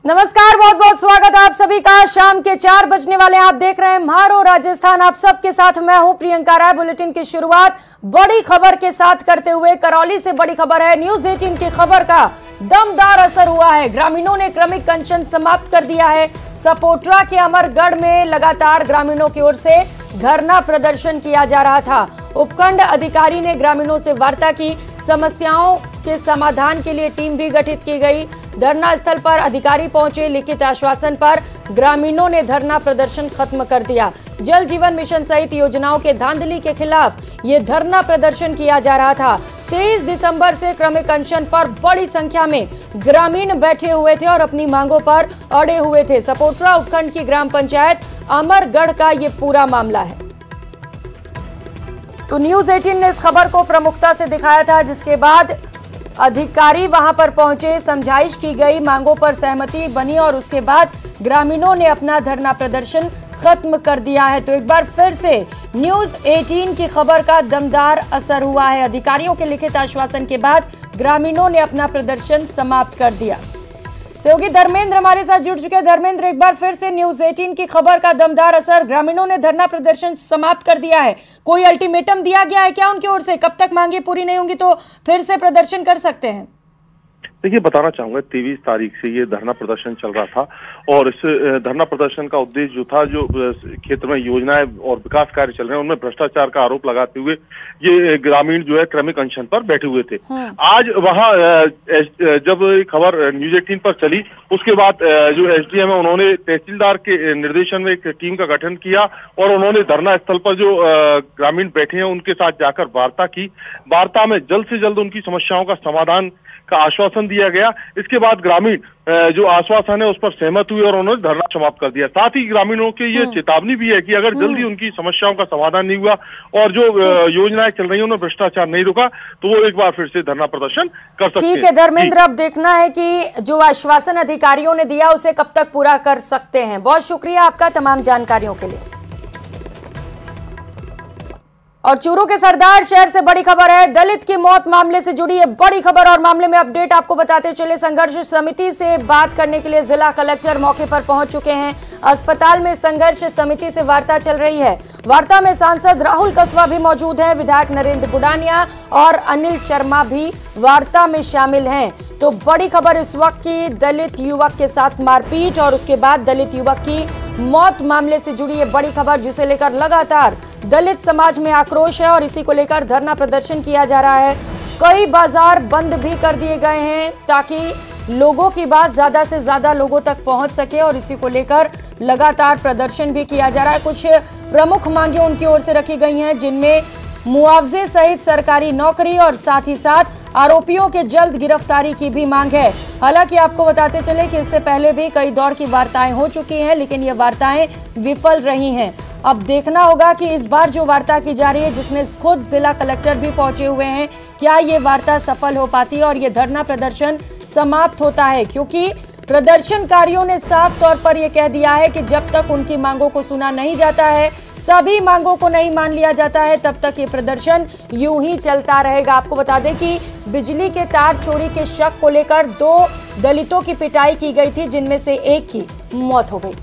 नमस्कार, बहुत बहुत स्वागत आप सभी का। शाम के 4 बजने वाले आप देख रहे हैं म्हारो राजस्थान। आप सबके साथ मैं हूं प्रियंका राय। बुलेटिन की शुरुआत बड़ी खबर के साथ करते हुए करौली से बड़ी खबर है। न्यूज 18 की खबर का दमदार असर हुआ है। ग्रामीणों ने क्रमिक अनशन समाप्त कर दिया है। सपोट्रा के अमरगढ़ में लगातार ग्रामीणों की ओर से धरना प्रदर्शन किया जा रहा था। उपखंड अधिकारी ने ग्रामीणों से वार्ता की। समस्याओं के समाधान के लिए टीम भी गठित की गई। धरना स्थल पर अधिकारी पहुंचे। लिखित आश्वासन पर ग्रामीणों ने धरना प्रदर्शन खत्म कर दिया। जल जीवन मिशन सहित योजनाओं के धांधली के खिलाफ ये धरना प्रदर्शन किया जा रहा था। 23 दिसंबर से क्रमिक अनशन पर बड़ी संख्या में ग्रामीण बैठे हुए थे और अपनी मांगों पर अड़े हुए थे। सपोट्रा उपखंड की ग्राम पंचायत अमरगढ़ का ये पूरा मामला है। तो न्यूज 18 ने इस खबर को प्रमुखता से दिखाया था, जिसके बाद अधिकारी वहां पर पहुंचे, समझाइश की गई, मांगों पर सहमति बनी और उसके बाद ग्रामीणों ने अपना धरना प्रदर्शन खत्म कर दिया है। तो एक बार फिर से न्यूज 18 की खबर का दमदार असर हुआ है। अधिकारियों के लिखित आश्वासन के बाद ग्रामीणों ने अपना प्रदर्शन समाप्त कर दिया। सहयोगी धर्मेंद्र हमारे साथ जुड़ चुके हैं। धर्मेंद्र, एक बार फिर से न्यूज 18 की खबर का दमदार असर, ग्रामीणों ने धरना प्रदर्शन समाप्त कर दिया है। कोई अल्टीमेटम दिया गया है क्या उनकी ओर से? कब तक मांगे पूरी नहीं होंगी तो फिर से प्रदर्शन कर सकते हैं? देखिए, बताना चाहूंगा 23 तारीख से ये धरना प्रदर्शन चल रहा था और इस धरना प्रदर्शन का उद्देश्य जो था, जो क्षेत्र में योजनाएं और विकास कार्य चल रहे हैं उनमें भ्रष्टाचार का आरोप लगाते हुए ये ग्रामीण जो है क्रमिक अनशन पर बैठे हुए थे। आज वहां जब खबर न्यूज 18 पर चली, उसके बाद जो एसडीएम है उन्होंने तहसीलदार के निर्देशन में एक टीम का गठन किया और उन्होंने धरना स्थल पर जो ग्रामीण बैठे हैं उनके साथ जाकर वार्ता की। वार्ता में जल्द से जल्द उनकी समस्याओं का समाधान का आश्वासन दिया गया। इसके बाद ग्रामीण जो आश्वासन है उस पर सहमत हुए और उन्होंने धरना समाप्त कर दिया। साथ ही ग्रामीणों के ये चेतावनी भी है कि अगर जल्दी उनकी समस्याओं का समाधान नहीं हुआ और जो योजनाएं चल रही हैं उन्हें भ्रष्टाचार नहीं रुका तो वो एक बार फिर से धरना प्रदर्शन कर सकते हैं। ठीक है धर्मेंद्र, अब देखना है कि जो आश्वासन अधिकारियों ने दिया उसे कब तक पूरा कर सकते हैं। बहुत शुक्रिया आपका तमाम जानकारियों के लिए। और चूरू के सरदार शहर से बड़ी खबर है। दलित की मौत मामले से जुड़ी है बड़ी खबर और मामले में अपडेट आपको बताते चले। संघर्ष समिति से बात करने के लिए जिला कलेक्टर मौके पर पहुंच चुके हैं। अस्पताल में संघर्ष समिति से वार्ता चल रही है। वार्ता में सांसद राहुल कसवा भी मौजूद हैं। विधायक नरेंद्र गुडानिया और अनिल शर्मा भी वार्ता में शामिल हैं। तो बड़ी खबर इस वक्त की, दलित युवक के साथ मारपीट और उसके बाद दलित युवक की मौत मामले से जुड़ी है बड़ी खबर, जिसे लेकर लगातार दलित समाज में आक्रोश है और इसी को लेकर धरना प्रदर्शन किया जा रहा है। कई बाजार बंद भी कर दिए गए हैं ताकि लोगों की बात ज्यादा से ज्यादा लोगों तक पहुंच सके और इसी को लेकर लगातार प्रदर्शन भी किया जा रहा है। कुछ प्रमुख मांगे उनकी ओर से रखी गई हैं, जिनमें मुआवजे सहित सरकारी नौकरी और साथ ही साथ आरोपियों के जल्द गिरफ्तारी की भी मांग है। हालांकि आपको बताते चले कि इससे पहले भी कई दौर की वार्ताएं हो चुकी हैं, लेकिन ये वार्ताएं विफल रही हैं। अब देखना होगा कि इस बार जो वार्ता की जा रही है, जिसमें खुद जिला कलेक्टर भी पहुंचे हुए हैं, क्या ये वार्ता सफल हो पाती है और ये धरना प्रदर्शन समाप्त होता है? क्योंकि प्रदर्शनकारियों ने साफ तौर पर यह कह दिया है कि जब तक उनकी मांगों को सुना नहीं जाता है, सभी मांगों को नहीं मान लिया जाता है, तब तक ये प्रदर्शन यूं ही चलता रहेगा। आपको बता दें कि बिजली के तार चोरी के शक को लेकर 2 दलितों की पिटाई की गई थी, जिनमें से एक की मौत हो गई।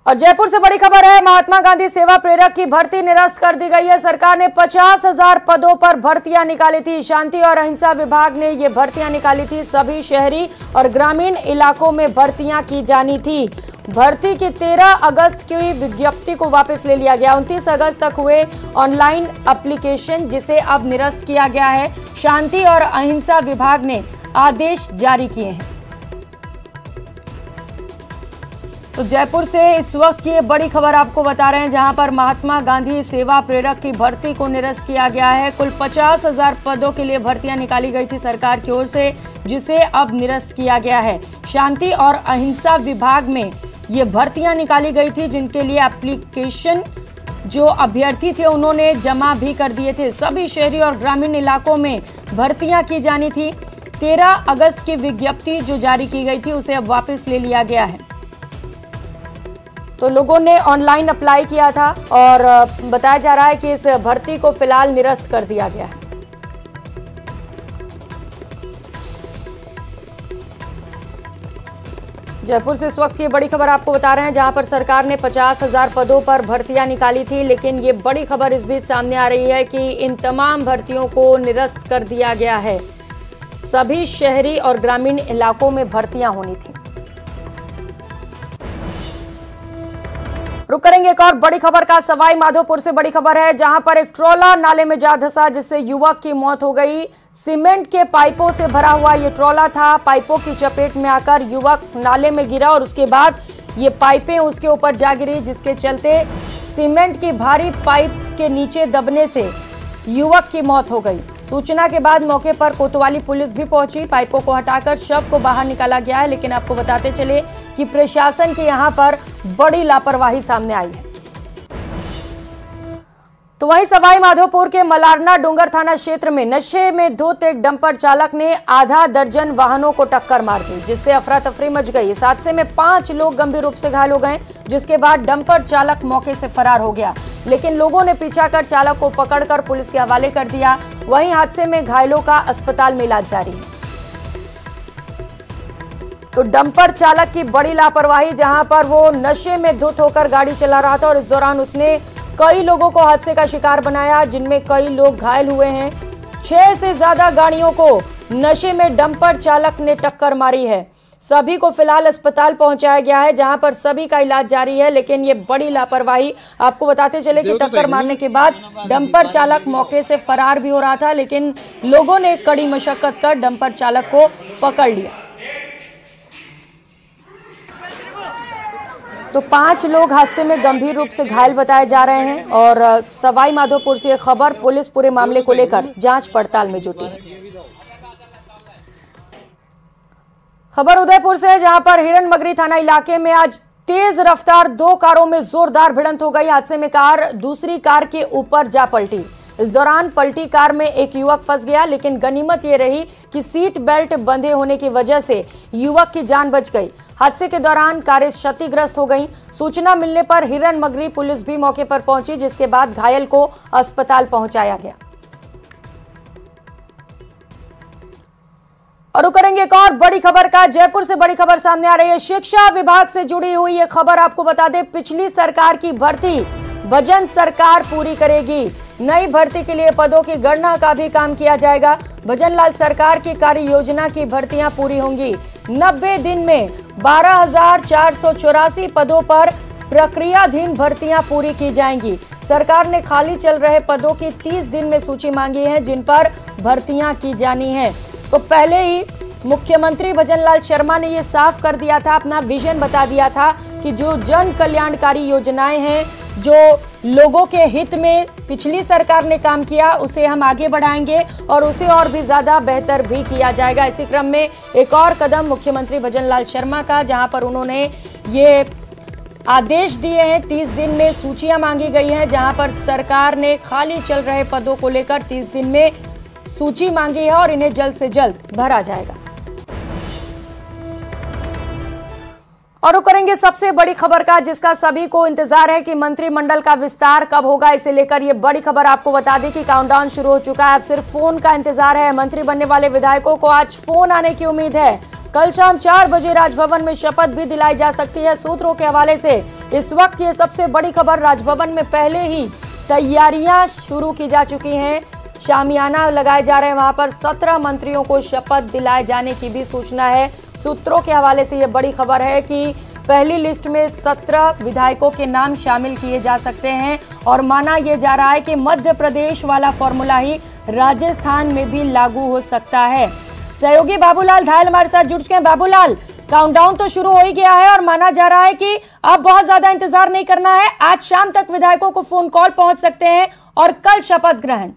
और जयपुर से बड़ी खबर है। महात्मा गांधी सेवा प्रेरक की भर्ती निरस्त कर दी गई है। सरकार ने 50,000 पदों पर भर्तियां निकाली थी। शांति और अहिंसा विभाग ने ये भर्तियां निकाली थी। सभी शहरी और ग्रामीण इलाकों में भर्तियां की जानी थी। भर्ती की 13 अगस्त की विज्ञप्ति को वापस ले लिया गया। 29 अगस्त तक हुए ऑनलाइन एप्लीकेशन, जिसे अब निरस्त किया गया है। शांति और अहिंसा विभाग ने आदेश जारी किए हैं। तो जयपुर से इस वक्त की बड़ी खबर आपको बता रहे हैं, जहां पर महात्मा गांधी सेवा प्रेरक की भर्ती को निरस्त किया गया है। कुल 50,000 पदों के लिए भर्तियां निकाली गई थी सरकार की ओर से, जिसे अब निरस्त किया गया है। शांति और अहिंसा विभाग में ये भर्तियां निकाली गई थी, जिनके लिए एप्लीकेशन जो अभ्यर्थी थे उन्होंने जमा भी कर दिए थे। सभी शहरी और ग्रामीण इलाकों में भर्तियां की जानी थी। 13 अगस्त की विज्ञप्ति जो जारी की गई थी उसे अब वापस ले लिया गया है। तो लोगों ने ऑनलाइन अप्लाई किया था और बताया जा रहा है कि इस भर्ती को फिलहाल निरस्त कर दिया गया है। जयपुर से इस वक्त की बड़ी खबर आपको बता रहे हैं, जहां पर सरकार ने 50,000 पदों पर भर्तियां निकाली थी, लेकिन ये बड़ी खबर इस बीच सामने आ रही है कि इन तमाम भर्तियों को निरस्त कर दिया गया है। सभी शहरी और ग्रामीण इलाकों में भर्तियां होनी थी। रुक करेंगे एक और बड़ी खबर का। सवाई माधोपुर से बड़ी खबर है, जहां पर एक ट्रॉला नाले में जा धंसा, जिससे युवक की मौत हो गई। सीमेंट के पाइपों से भरा हुआ ये ट्रॉला था, पाइपों की चपेट में आकर युवक नाले में गिरा और उसके बाद ये पाइपें उसके ऊपर जा गिरी, जिसके चलते सीमेंट की भारी पाइप के नीचे दबने से युवक की मौत हो गई। सूचना के बाद मौके पर कोतवाली पुलिस भी पहुंची। पाइपों को हटाकर शव को बाहर निकाला गया है, लेकिन आपको बताते चले कि प्रशासन के यहां पर बड़ी लापरवाही सामने आई है। तो वहीं सवाई माधोपुर के मलारना डूंगर थाना क्षेत्र में नशे में धुत एक डंपर चालक ने आधा दर्जन वाहनों को टक्कर मार दी, जिससे अफरा तफरी मच गई। इस हादसे में 5 लोग गंभीर रूप से घायल हो गए, जिसके बाद डंपर चालक मौके से फरार हो गया, लेकिन लोगों ने पीछा कर चालक को पकड़कर पुलिस के हवाले कर दिया। वहीं हादसे में घायलों का अस्पताल में इलाज जारी है। तो डंपर चालक की बड़ी लापरवाही, जहां पर वो नशे में धुत होकर गाड़ी चला रहा था और इस दौरान उसने कई लोगों को हादसे का शिकार बनाया, जिनमें कई लोग घायल हुए हैं। 6 से ज्यादा गाड़ियों को नशे में डंपर चालक ने टक्कर मारी है। सभी को फिलहाल अस्पताल पहुंचाया गया है, जहां पर सभी का इलाज जारी है। लेकिन ये बड़ी लापरवाही, आपको बताते चले कि टक्कर मारने के बाद डंपर चालक मौके से फरार भी हो रहा था, लेकिन लोगों ने कड़ी मशक्कत कर डंपर चालक को पकड़ लिया। तो 5 लोग हादसे में गंभीर रूप से घायल बताए जा रहे हैं और सवाई माधोपुर से खबर, पुलिस पूरे मामले को लेकर जांच पड़ताल में जुटी है। खबर उदयपुर से, जहां पर हिरनमगरी थाना इलाके में आज तेज रफ्तार 2 कारों में जोरदार भिड़ंत हो गई। हादसे में कार दूसरी कार के ऊपर जा पलटी। इस दौरान पलटी कार में एक युवक फंस गया, लेकिन गनीमत ये रही कि सीट बेल्ट बंधे होने की वजह से युवक की जान बच गई। हादसे के दौरान कारें क्षतिग्रस्त हो गईं। सूचना मिलने पर हिरनमगरी पुलिस भी मौके पर पहुंची, जिसके बाद घायल को अस्पताल पहुंचाया गया। और करेंगे एक और बड़ी खबर का। जयपुर से बड़ी खबर सामने आ रही है, शिक्षा विभाग से जुड़ी हुई ये खबर आपको बता दें। पिछली सरकार की भर्ती भजन सरकार पूरी करेगी। नई भर्ती के लिए पदों की गणना का भी काम किया जाएगा। भजनलाल सरकार की कार्य योजना की भर्तियां पूरी होंगी। 90 दिन में 12,484 पदों पर प्रक्रियाधीन भर्तियां पूरी की जाएंगी। सरकार ने खाली चल रहे पदों की 30 दिन में सूची मांगी है, जिन पर भर्तियां की जानी है। तो पहले ही मुख्यमंत्री भजनलाल शर्मा ने ये साफ कर दिया था, अपना विजन बता दिया था कि जो जन कल्याणकारी योजनाएं हैं, जो लोगों के हित में पिछली सरकार ने काम किया, उसे हम आगे बढ़ाएंगे और उसे और भी ज्यादा बेहतर भी किया जाएगा। इसी क्रम में एक और कदम मुख्यमंत्री भजनलाल शर्मा का, जहां पर उन्होंने ये आदेश दिए हैं, 30 दिन में सूचियां मांगी गई हैं, जहां पर सरकार ने खाली चल रहे पदों को लेकर 30 दिन में सूची मांगी है और इन्हें जल्द से जल्द भरा जाएगा। और करेंगे सबसे बड़ी खबर का, जिसका सभी को इंतजार है कि मंत्रिमंडल का विस्तार कब होगा। इसे लेकर ये बड़ी खबर आपको बता दी कि काउंटडाउन शुरू हो चुका है। अब सिर्फ फोन का इंतजार है। मंत्री बनने वाले विधायकों को आज फोन आने की उम्मीद है। कल शाम 4 बजे राजभवन में शपथ भी दिलाई जा सकती है। सूत्रों के हवाले से इस वक्त ये सबसे बड़ी खबर, राजभवन में पहले ही तैयारियां शुरू की जा चुकी हैं। शामियाना लगाए जा रहे हैं, वहां पर 17 मंत्रियों को शपथ दिलाए जाने की भी सूचना है। सूत्रों के हवाले से यह बड़ी खबर है कि पहली लिस्ट में 17 विधायकों के नाम शामिल किए जा सकते हैं और माना यह जा रहा है कि मध्य प्रदेश वाला फॉर्मूला ही राजस्थान में भी लागू हो सकता है। सहयोगी बाबूलाल धायल हमारे साथ जुड़ चुके हैं। बाबूलाल, काउंटडाउन तो शुरू हो ही गया है और माना जा रहा है कि अब बहुत ज्यादा इंतजार नहीं करना है। आज शाम तक विधायकों को फोन कॉल पहुंच सकते हैं और कल शपथ ग्रहण।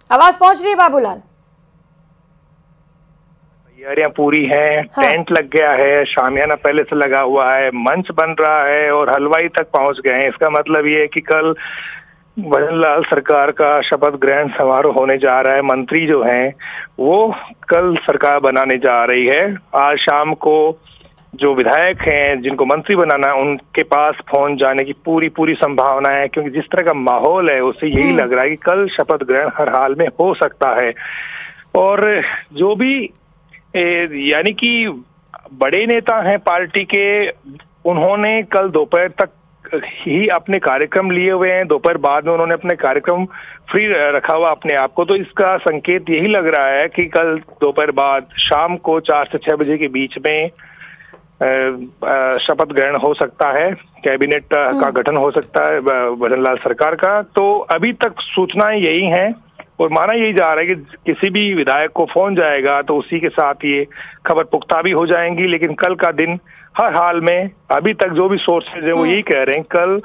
आवाज पहुंच रही है बाबूलाल? तैयारियां पूरी हैं। हाँ। टेंट लग गया है, शामियाना पहले से लगा हुआ है, मंच बन रहा है और हलवाई तक पहुंच गए हैं। इसका मतलब ये है कि कल भजनलाल सरकार का शपथ ग्रहण समारोह होने जा रहा है। मंत्री जो हैं वो कल सरकार बनाने जा रही है। आज शाम को जो विधायक हैं जिनको मंत्री बनाना है उनके पास फोन जाने की पूरी संभावना है, क्योंकि जिस तरह का माहौल है उससे यही लग रहा है कि कल शपथ ग्रहण हर हाल में हो सकता है। और जो भी यानी कि बड़े नेता हैं पार्टी के, उन्होंने कल दोपहर तक ही अपने कार्यक्रम लिए हुए हैं। दोपहर बाद में उन्होंने अपने कार्यक्रम फ्री रखा हुआ अपने आप को, तो इसका संकेत यही लग रहा है कि कल दोपहर बाद शाम को 4 से 6 बजे के बीच में शपथ ग्रहण हो सकता है, कैबिनेट का गठन हो सकता है भजनलाल सरकार का। तो अभी तक सूचनाएं यही हैं और माना यही जा रहा है कि किसी भी विधायक को फोन जाएगा तो उसी के साथ ये खबर पुख्ता भी हो जाएंगी। लेकिन कल का दिन हर हाल में अभी तक जो भी सोर्सेज है वो यही कह रहे हैं कल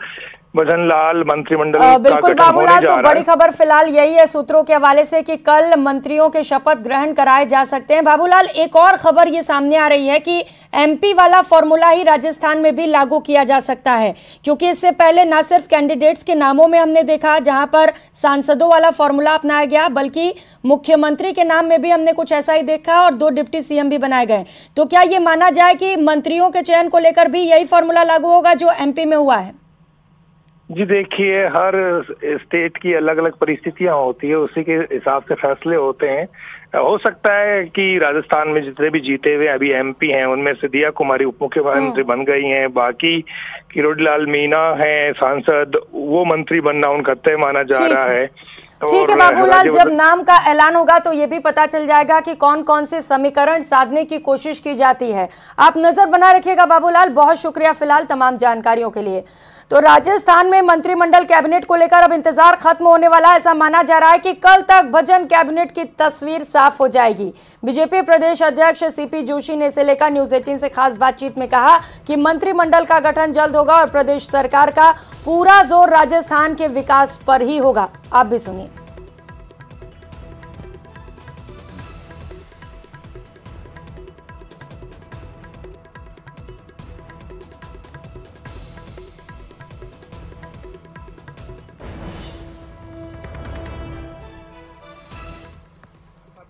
भजनलाल मंत्रिमंडल का बिल्कुल बाबूलाल, तो बड़ी खबर फिलहाल यही है सूत्रों के हवाले से कि कल मंत्रियों के शपथ ग्रहण कराए जा सकते हैं। बाबूलाल, एक और खबर ये सामने आ रही है कि एमपी वाला फॉर्मूला ही राजस्थान में भी लागू किया जा सकता है, क्योंकि इससे पहले न सिर्फ कैंडिडेट्स के नामों में हमने देखा जहां पर सांसदों वाला फॉर्मूला अपनाया गया, बल्कि मुख्यमंत्री के नाम में भी हमने कुछ ऐसा ही देखा और 2 डिप्टी सीएम भी बनाए गए। तो क्या ये माना जाए कि मंत्रियों के चयन को लेकर भी यही फॉर्मूला लागू होगा जो एमपी में हुआ है? जी देखिए, हर स्टेट की अलग अलग परिस्थितियां होती है, उसी के हिसाब से फैसले होते हैं। हो सकता है कि राजस्थान में जितने भी जीते हुए अभी एमपी हैं उनमें से दिया कुमारी उप मुख्यमंत्री बन गई हैं, बाकी किरोड़ीलाल मीणा हैं सांसद, वो मंत्री बनना उनका तय माना जा रहा है। ठीक है बाबूलाल, जब नाम का ऐलान होगा तो ये भी पता चल जाएगा कि कौन कौन से समीकरण साधने की कोशिश की जाती है। आप नजर बनाए रखिएगा बाबूलाल, बहुत शुक्रिया फिलहाल तमाम जानकारियों के लिए। तो राजस्थान में मंत्रिमंडल कैबिनेट को लेकर अब इंतजार खत्म होने वाला है। ऐसा माना जा रहा है कि कल तक भजन कैबिनेट की तस्वीर साफ हो जाएगी। बीजेपी प्रदेश अध्यक्ष सीपी जोशी ने इसे लेकर न्यूज 18 से खास बातचीत में कहा कि मंत्रिमंडल का गठन जल्द होगा और प्रदेश सरकार का पूरा जोर राजस्थान के विकास पर ही होगा। आप भी सुनिए।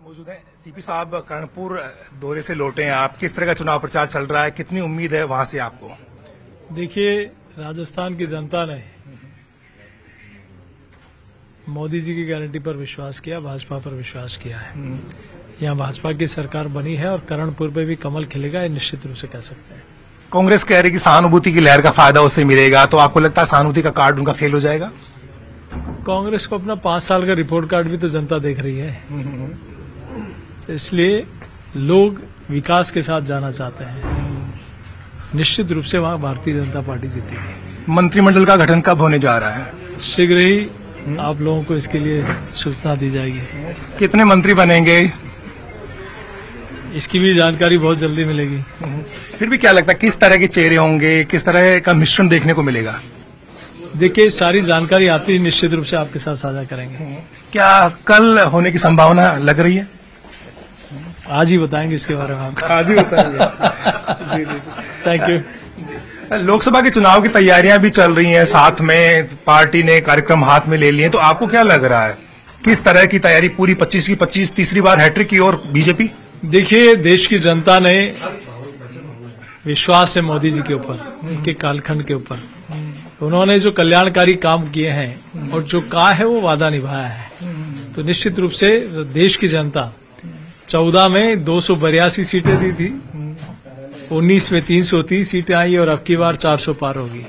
मौजूद है सीपी साहब, कर्णपुर दौरे से लौटे हैं आप, किस तरह का चुनाव प्रचार चल रहा है, कितनी उम्मीद है वहां से आपको? देखिए, राजस्थान की जनता ने मोदी जी की गारंटी पर विश्वास किया, भाजपा पर विश्वास किया है। यहाँ भाजपा की सरकार बनी है और कर्णपुर पे भी कमल खिलेगा, ये निश्चित रूप से कह सकते हैं। कांग्रेस कह रही कि सहानुभूति की लहर का फायदा उससे मिलेगा, तो आपको लगता है सहानुभूति का कार्ड उनका फेल हो जाएगा? कांग्रेस को अपना 5 साल का रिपोर्ट कार्ड भी तो जनता देख रही है, तो इसलिए लोग विकास के साथ जाना चाहते हैं। निश्चित रूप से वहां भारतीय जनता पार्टी जीतेगी। मंत्रिमंडल का गठन कब होने जा रहा है? शीघ्र ही आप लोगों को इसके लिए सूचना दी जाएगी। कितने मंत्री बनेंगे? इसकी भी जानकारी बहुत जल्दी मिलेगी। फिर भी क्या लगता है किस तरह के चेहरे होंगे, किस तरह का मिश्रण देखने को मिलेगा? देखिए, सारी जानकारी आती है, निश्चित रूप से आपके साथ साझा करेंगे। क्या कल होने की संभावना लग रही है? आज ही बताएंगे इसके बारे में आपको। आज ही बताएंगे। Thank you. लोकसभा के चुनाव की तैयारियां भी चल रही हैं, साथ में पार्टी ने कार्यक्रम हाथ में ले लिए, तो आपको क्या लग रहा है किस तरह की तैयारी? पूरी 25 की 25 तीसरी बार हैट्रिक की और बीजेपी? देखिए, देश की जनता ने विश्वास है मोदी जी के ऊपर, उनके कालखंड के ऊपर। उन्होंने जो कल्याणकारी काम किए हैं और जो कहा है वो वादा निभाया है, तो निश्चित रूप से देश की जनता 14 में 282 सीटें दी थी, 19 में 330 सीटें आई और अब की बार 400 पार होगी।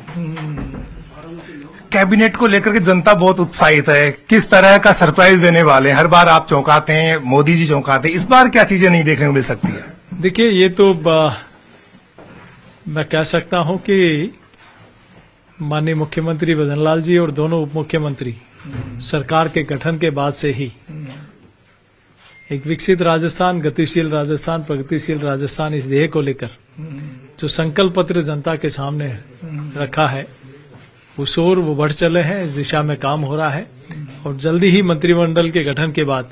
कैबिनेट को लेकर के जनता बहुत उत्साहित है, किस तरह का सरप्राइज देने वाले हैं? हर बार आप चौंकाते हैं, मोदी जी चौंकाते हैं, इस बार क्या चीजें नहीं देखने को मिल सकती है? देखिए, ये तो मैं कह सकता हूं कि माननीय मुख्यमंत्री भजनलाल जी और दोनों उप मुख्यमंत्री सरकार के गठन के बाद से ही एक विकसित राजस्थान, गतिशील राजस्थान, प्रगतिशील राजस्थान, इस ध्येय को लेकर जो संकल्प पत्र जनता के सामने रखा है उस ओर वो बढ़ चले हैं। इस दिशा में काम हो रहा है और जल्दी ही मंत्रिमंडल के गठन के बाद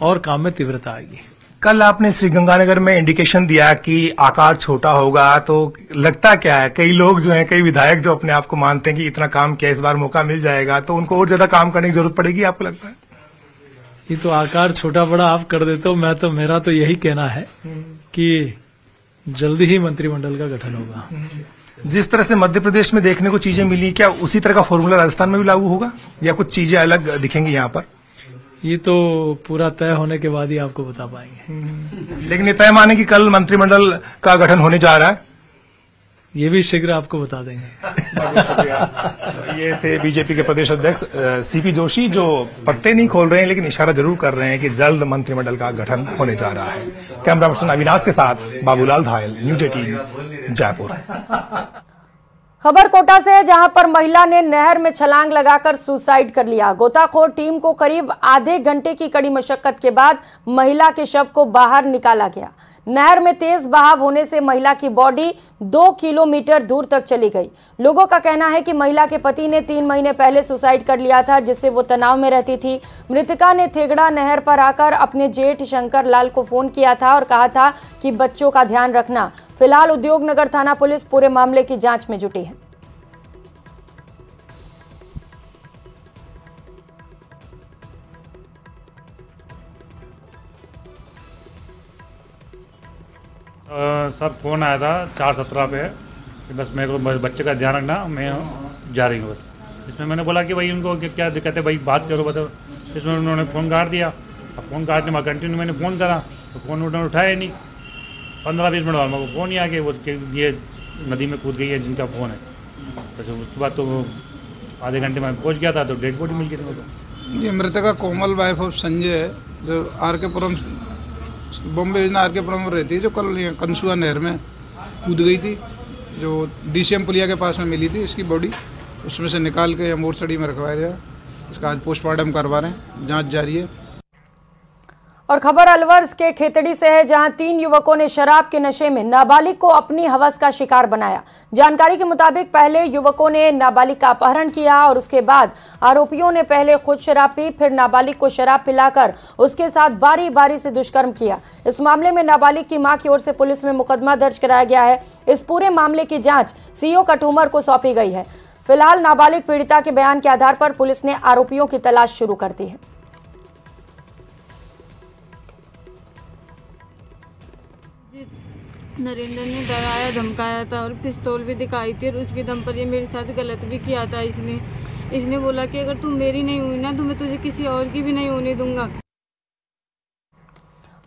और काम में तीव्रता आएगी। कल आपने श्रीगंगानगर में इंडिकेशन दिया कि आकार छोटा होगा, तो लगता क्या है कई लोग जो हैं, कई विधायक जो अपने आप को मानते हैं कि इतना काम किया, इस बार मौका मिल जाएगा, तो उनको और ज्यादा काम करने की जरूरत पड़ेगी, आपको लगता है? ये तो आकार छोटा बड़ा आप कर देते हो, मेरा तो यही कहना है कि जल्दी ही मंत्रिमंडल का गठन होगा। जिस तरह से मध्य प्रदेश में देखने को चीजें मिली, क्या उसी तरह का फॉर्मूला राजस्थान में भी लागू होगा या कुछ चीजें अलग दिखेंगी यहाँ पर? ये तो पूरा तय होने के बाद ही आपको बता पाएंगे। लेकिन ये तय माने कि कल मंत्रिमंडल का गठन होने जा रहा है, ये भी शीघ्र आपको बता देंगे। ये थे बीजेपी के प्रदेश अध्यक्ष सीपी जोशी, जो पत्ते नहीं खोल रहे हैं लेकिन इशारा जरूर कर रहे हैं कि जल्द मंत्रिमंडल का गठन होने जा रहा है। कैमरा पर्सन अविनाश के साथ बाबूलाल धायल, न्यूज 18 जयपुर। खबर कोटा से है, जहां पर महिला ने नहर में छलांग लगाकर सुसाइड कर लिया। गोताखोर टीम को करीब आधे घंटे की कड़ी मशक्कत के बाद महिला के शव को बाहर निकाला गया। नहर में तेज बहाव होने से महिला की बॉडी 2 किलोमीटर दूर तक चली गई। लोगों का कहना है कि महिला के पति ने 3 महीने पहले सुसाइड कर लिया था, जिससे वो तनाव में रहती थी। मृतका ने थेगड़ा नहर पर आकर अपने जेठ शंकर लाल को फोन किया था और कहा था कि बच्चों का ध्यान रखना। फिलहाल उद्योगनगर थाना पुलिस पूरे मामले की जांच में जुटी है। सर फोन आया था 4:17 पे कि बस मेरे को बच्चे का ध्यान रखना, मैं जा रही हूँ बस। इसमें मैंने बोला कि भाई उनको क्या दिक्कत है भाई, बात करो बताओ। इसमें उन्होंने फ़ोन काट दिया। अब फ़ोन काटने में कंटिन्यू मैंने फ़ोन करा तो फ़ोन उन्होंने उठाया नहीं। 15-20 मिनट बाद मेरे को फ़ोन ही आ गया वो ये नदी में कूद गई है जिनका फ़ोन है। तो उसके बाद तो आधे घंटे में पहुँच गया था तो डेड बॉडी मिल गई थी। ये मृतका कोमल वाइफ ऑफ संजय है, जो आर.के.पुरम बॉम्बे योजना आर.के.पुरम में रहती है, जो कल कंसुआ नहर में कूद गई थी, जो DCM पुलिया के पास में मिली थी। इसकी बॉडी उसमें से निकाल के मोर्चरी में रखवाया गया। इसका आज पोस्टमार्टम करवा रहे हैं, जांच जारी है। और खबर अलवर के खेतड़ी से है, जहां 3 युवकों ने शराब के नशे में नाबालिग को अपनी हवस का शिकार बनाया। जानकारी के मुताबिक पहले युवकों ने नाबालिग का अपहरण किया और उसके बाद आरोपियों ने पहले खुद शराब पी, फिर नाबालिग को शराब पिलाकर उसके साथ बारी बारी से दुष्कर्म किया। इस मामले में नाबालिग की मां की ओर से पुलिस में मुकदमा दर्ज कराया गया है। इस पूरे मामले की जाँच CO कठूमर को सौंपी गई है। फिलहाल नाबालिग पीड़िता के बयान के आधार पर पुलिस ने आरोपियों की तलाश शुरू कर दी है। नरेंद्र ने डराया धमकाया था और पिस्तौल भी दिखाई थी और उसके दम पर ये मेरे साथ गलत भी किया था। इसने बोला कि अगर तुम मेरी नहीं हुई ना तो मैं तुझे किसी और की भी नहीं होने दूंगा।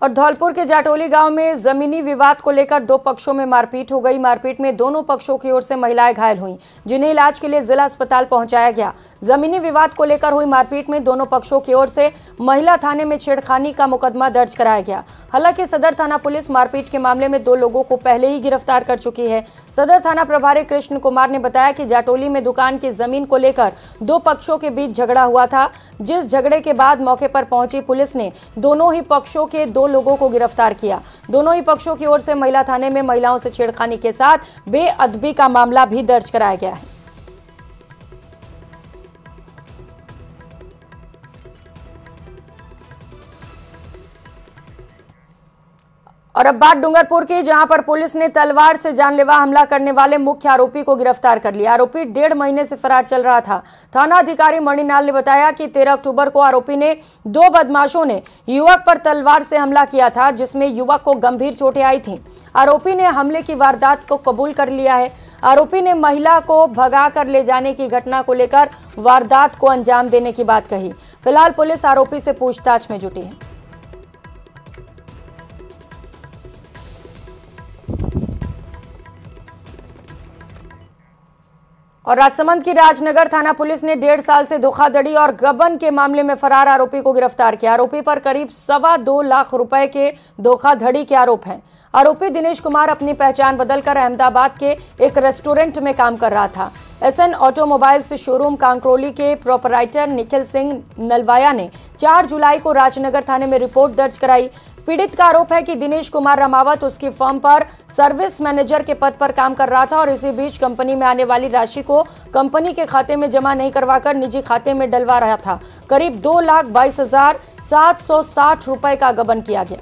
और धौलपुर के जाटोली गांव में जमीनी विवाद को लेकर 2 पक्षों में मारपीट हो गई। मारपीट में दोनों पक्षों की ओर से महिलाएं घायल हुईं, जिन्हें इलाज के लिए जिला अस्पताल पहुंचाया गया। जमीनी विवाद को लेकर हुई मारपीट में दोनों पक्षों की ओर से महिला थाने में छेड़खानी का मुकदमा दर्ज कराया गया। हालांकि सदर थाना पुलिस मारपीट के मामले में 2 लोगों को पहले ही गिरफ्तार कर चुकी है। सदर थाना प्रभारी कृष्ण कुमार ने बताया कि जाटोली में दुकान की जमीन को लेकर 2 पक्षों के बीच झगड़ा हुआ था, जिस झगड़े के बाद मौके पर पहुंची पुलिस ने दोनों ही पक्षों के 2 लोगों को गिरफ्तार किया। दोनों ही पक्षों की ओर से महिला थाने में महिलाओं से छेड़खानी के साथ बेअदबी का मामला भी दर्ज कराया गया है। और अब बात डूंगरपुर की, जहां पर पुलिस ने तलवार से जानलेवा हमला करने वाले मुख्य आरोपी को गिरफ्तार कर लिया। आरोपी 1.5 महीने से फरार चल रहा था। थाना अधिकारी मणिलाल ने बताया कि 13 अक्टूबर को आरोपी ने 2 बदमाशों ने युवक पर तलवार से हमला किया था, जिसमें युवक को गंभीर चोटें आई थीं। आरोपी ने हमले की वारदात को कबूल कर लिया है। आरोपी ने महिला को भगा कर ले जाने की घटना को लेकर वारदात को अंजाम देने की बात कही। फिलहाल पुलिस आरोपी से पूछताछ में जुटी है। और राजसमंद की राजनगर थाना पुलिस ने 1.5 साल से धोखाधड़ी और गबन के मामले में फरार आरोपी को गिरफ्तार किया। आरोपी पर करीब 2.25 लाख रुपए के धोखाधड़ी के आरोप हैं। आरोपी दिनेश कुमार अपनी पहचान बदलकर अहमदाबाद के एक रेस्टोरेंट में काम कर रहा था। SN ऑटोमोबाइल्स शोरूम कांकरोली के प्रोपराइटर निखिल सिंह नलवाया ने 4 जुलाई को राजनगर थाने में रिपोर्ट दर्ज कराई। पीड़ित का आरोप है कि दिनेश कुमार रमावत उसकी फर्म पर सर्विस मैनेजर के पद पर काम कर रहा था और इसी बीच कंपनी में आने वाली राशि को कंपनी के खाते में जमा नहीं करवाकर निजी खाते में डलवा रहा था। करीब 2,22,760 रुपए का गबन किया गया।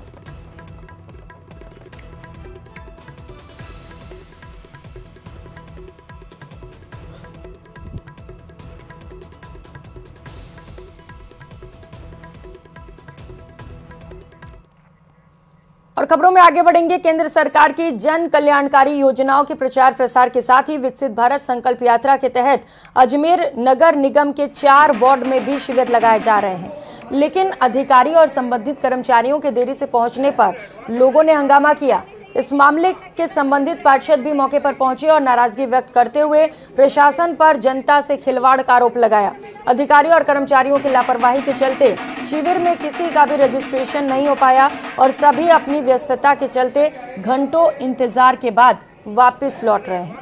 और खबरों में आगे बढ़ेंगे। केंद्र सरकार की जन कल्याणकारी योजनाओं के प्रचार प्रसार के साथ ही विकसित भारत संकल्प यात्रा के तहत अजमेर नगर निगम के 4 वार्ड में भी शिविर लगाए जा रहे हैं। लेकिन अधिकारी और संबंधित कर्मचारियों के देरी से पहुंचने पर लोगों ने हंगामा किया। इस मामले के संबंधित पार्षद भी मौके पर पहुंचे और नाराजगी व्यक्त करते हुए प्रशासन पर जनता से खिलवाड़ का आरोप लगाया। अधिकारी और कर्मचारियों की लापरवाही के चलते शिविर में किसी का भी रजिस्ट्रेशन नहीं हो पाया और सभी अपनी व्यस्तता के चलते घंटों इंतजार के बाद वापस लौट रहे हैं।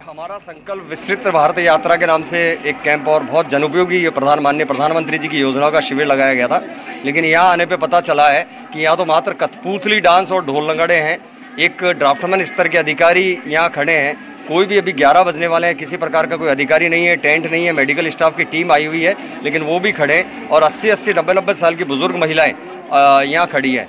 हमारा संकल्प विस्तृत भारत यात्रा के नाम से एक कैंप और बहुत जनउपयोगी माननीय प्रधानमंत्री जी की योजनाओं का शिविर लगाया गया था, लेकिन यहाँ आने पे पता चला है कि यहाँ तो मात्र कठपुतली डांस और ढोल नगाड़े हैं। एक ड्राफ्टमैन स्तर के अधिकारी यहाँ खड़े हैं, कोई भी अभी 11 बजने वाले हैं, किसी प्रकार का कोई अधिकारी नहीं है, टेंट नहीं है, मेडिकल स्टाफ की टीम आई हुई है, लेकिन वो भी खड़े और 80-80, 90-90 साल की बुजुर्ग महिलाएं यहाँ खड़ी हैं।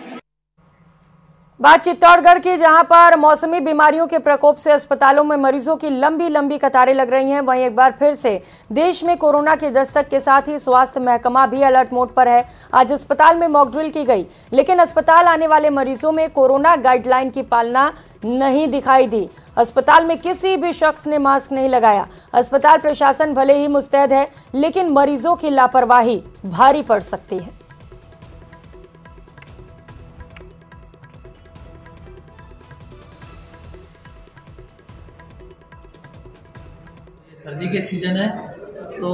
बात चित्तौड़गढ़ की, जहां पर मौसमी बीमारियों के प्रकोप से अस्पतालों में मरीजों की लंबी लंबी कतारें लग रही हैं। वहीं एक बार फिर से देश में कोरोना की दस्तक के साथ ही स्वास्थ्य महकमा भी अलर्ट मोड पर है। आज अस्पताल में मॉक ड्रिल की गई, लेकिन अस्पताल आने वाले मरीजों में कोरोना गाइडलाइन की पालना नहीं दिखाई दी। अस्पताल में किसी भी शख्स ने मास्क नहीं लगाया। अस्पताल प्रशासन भले ही मुस्तैद है, लेकिन मरीजों की लापरवाही भारी पड़ सकती है। सर्दी के सीज़न है तो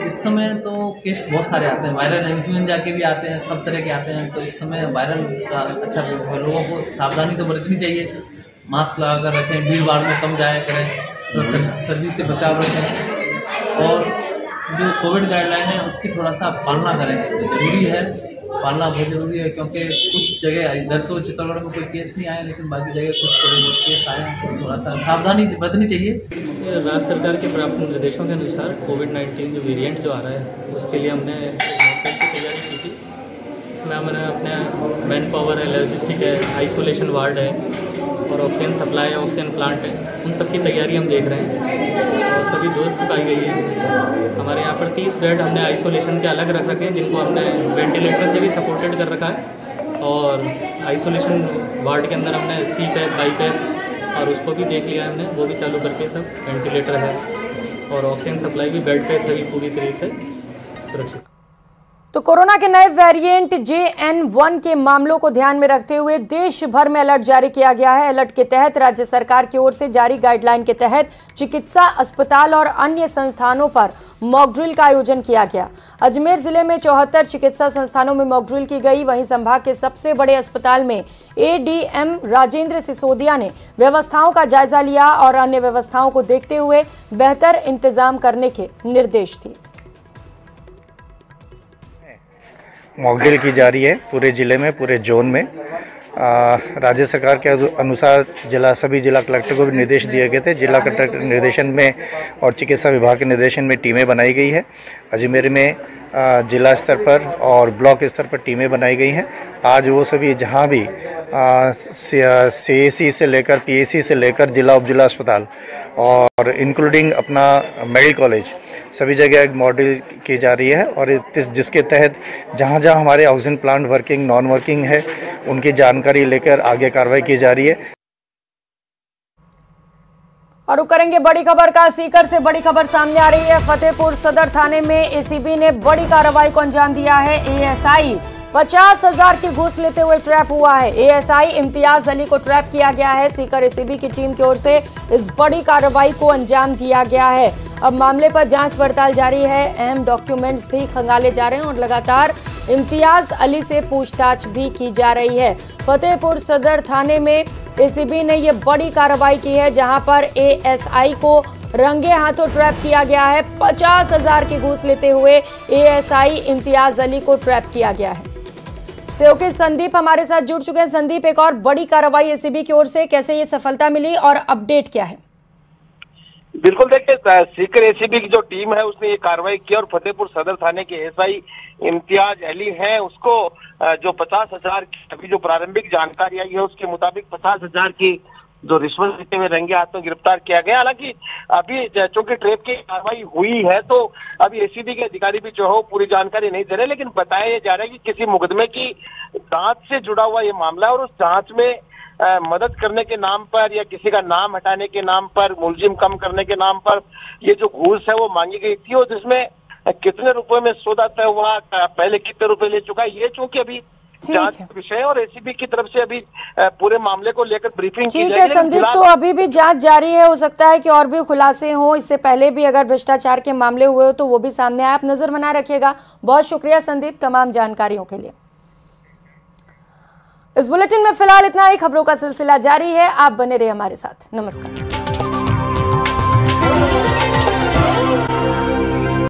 इस समय तो केस बहुत सारे आते हैं, वायरल इन्फ्लुएंजा के भी आते हैं, सब तरह के आते हैं। तो इस समय वायरल का अच्छा लोगों को सावधानी तो बरतनी चाहिए, मास्क लगा कर रखें, भीड़ भाड़ में कम जाया करें, तो सर्दी से बचाव रखें और जो कोविड गाइडलाइन है उसकी थोड़ा सा पालना करें, ज़रूरी है, पालना बहुत ज़रूरी है। क्योंकि कुछ जगह इधर तो चित्तौड़गढ़ में कोई केस नहीं आया, लेकिन बाकी जगह कुछ थोड़े बहुत केस आए हैं, तो थोड़ा सा सावधानी बरतनी चाहिए। राज्य सरकार के प्राप्त निर्देशों के अनुसार कोविड-19 जो वेरिएंट जो आ रहा है उसके लिए हमने तैयारी की थी। इसमें हमने अपने मैन पावर है, लॉजिस्टिक है, आइसोलेशन वार्ड है और ऑक्सीजन सप्लाई है, ऑक्सीजन प्लांट है, उन सब की तैयारी हम देख रहे हैं और सभी दुरुस्त पाई गई है। हमारे यहाँ पर 30 बेड हमने आइसोलेशन के अलग रख रखे हैं, जिनको हमने वेंटिलेटर से भी सपोर्टेड कर रखा है और आइसोलेशन वार्ड के अंदर हमने सी पैप, बाई पैप और उसको भी देख लिया हमने, वो भी चालू करके सब वेंटिलेटर है और ऑक्सीजन सप्लाई भी बेड पे सभी पूरी तरह से सुरक्षित। तो कोरोना के नए वेरिएंट JN1 के मामलों को ध्यान में रखते हुए देश भर में अलर्ट जारी किया गया है। अलर्ट के तहत राज्य सरकार की ओर से जारी गाइडलाइन के तहत चिकित्सा अस्पताल और अन्य संस्थानों पर मॉक ड्रिल का आयोजन किया गया। अजमेर जिले में 74 चिकित्सा संस्थानों में मॉक ड्रिल की गई। वहीं संभाग के सबसे बड़े अस्पताल में ADM राजेंद्र सिसोदिया ने व्यवस्थाओं का जायजा लिया और अन्य व्यवस्थाओं को देखते हुए बेहतर इंतजाम करने के निर्देश दिए। मॉक ड्रिल की जा रही है पूरे ज़िले में, पूरे जोन में। राज्य सरकार के अनुसार सभी जिला कलेक्टर को भी निर्देश दिए गए थे। जिला कलेक्टर के निर्देशन में और चिकित्सा विभाग के निर्देशन में टीमें बनाई गई है। अजमेर में जिला स्तर पर और ब्लॉक स्तर पर टीमें बनाई गई हैं। आज वो सभी जहां भी CAC से लेकर PAC से लेकर जिला उपजिला अस्पताल और इंक्लूडिंग अपना मेडिकल कॉलेज सभी जगह एक मॉडल की जा रही है और जिसके तहत जहां जहां हमारे oxygen plant working non working है उनकी जानकारी लेकर आगे कार्रवाई की जा रही है। और करेंगे बड़ी खबर का। सीकर से बड़ी खबर सामने आ रही है। फतेहपुर सदर थाने में ACB ने बड़ी कार्रवाई को अंजाम दिया है। ASI 50,000 की घूस लेते हुए ट्रैप हुआ है। ASI इम्तियाज अली को ट्रैप किया गया है। सीकर ACB की टीम की ओर से इस बड़ी कार्रवाई को अंजाम दिया गया है। अब मामले पर जांच पड़ताल जारी है। अहम डॉक्यूमेंट्स भी खंगाले जा रहे हैं और लगातार इम्तियाज अली से पूछताछ भी की जा रही है। फतेहपुर सदर थाने में ACB ने ये बड़ी कार्रवाई की है, जहां पर ASI को रंगे हाथों ट्रैप किया गया है। 50,000 की घूस लेते हुए ASI इम्तियाज अली को ट्रैप किया गया है। सहयोगी संदीप हमारे साथ जुड़ चुके हैं। संदीप, एक और बड़ी कार्रवाई ACB की ओर से, कैसे ये सफलता मिली और अपडेट क्या है? बिल्कुल, देखिए सीकर ACB की जो टीम है उसने ये कार्रवाई की और फतेहपुर सदर थाने के SI इम्तियाज अली हैं उसको जो 50,000 की अभी जो प्रारंभिक जानकारी आई है उसके मुताबिक 50,000 की जो रिश्वत लेते हुए रंगे हाथों गिरफ्तार किया गया। हालांकि अभी चूंकि ट्रेप की कार्रवाई हुई है तो अभी ACB के अधिकारी भी जो है पूरी जानकारी नहीं दे रहे, लेकिन बताया जा रहा है कि किसी मुकदमे की जांच से जुड़ा हुआ ये मामला है और उस जांच में मदद करने के नाम पर या किसी का नाम हटाने के नाम पर, मुलजिम कम करने के नाम पर ये जो घूस है वो मांगी गई थी और जिसमें कितने रुपए में सौदा तय हुआ, पहले कितने रुपए ले चुका है, ये चूंकि अभी जांच विषय और एसीबी की तरफ से अभी पूरे मामले को लेकर ब्रीफिंग की जाएगी। ठीक है संदीप, तो अभी भी जांच जारी है, हो सकता है कि और भी खुलासे हो, इससे पहले भी अगर भ्रष्टाचार के मामले हुए हो तो वो भी सामने आए। आप नजर बनाए रखिएगा। बहुत शुक्रिया संदीप तमाम जानकारियों के लिए। इस बुलेटिन में फिलहाल इतना ही। खबरों का सिलसिला जारी है, आप बने रहिए हमारे साथ। नमस्कार।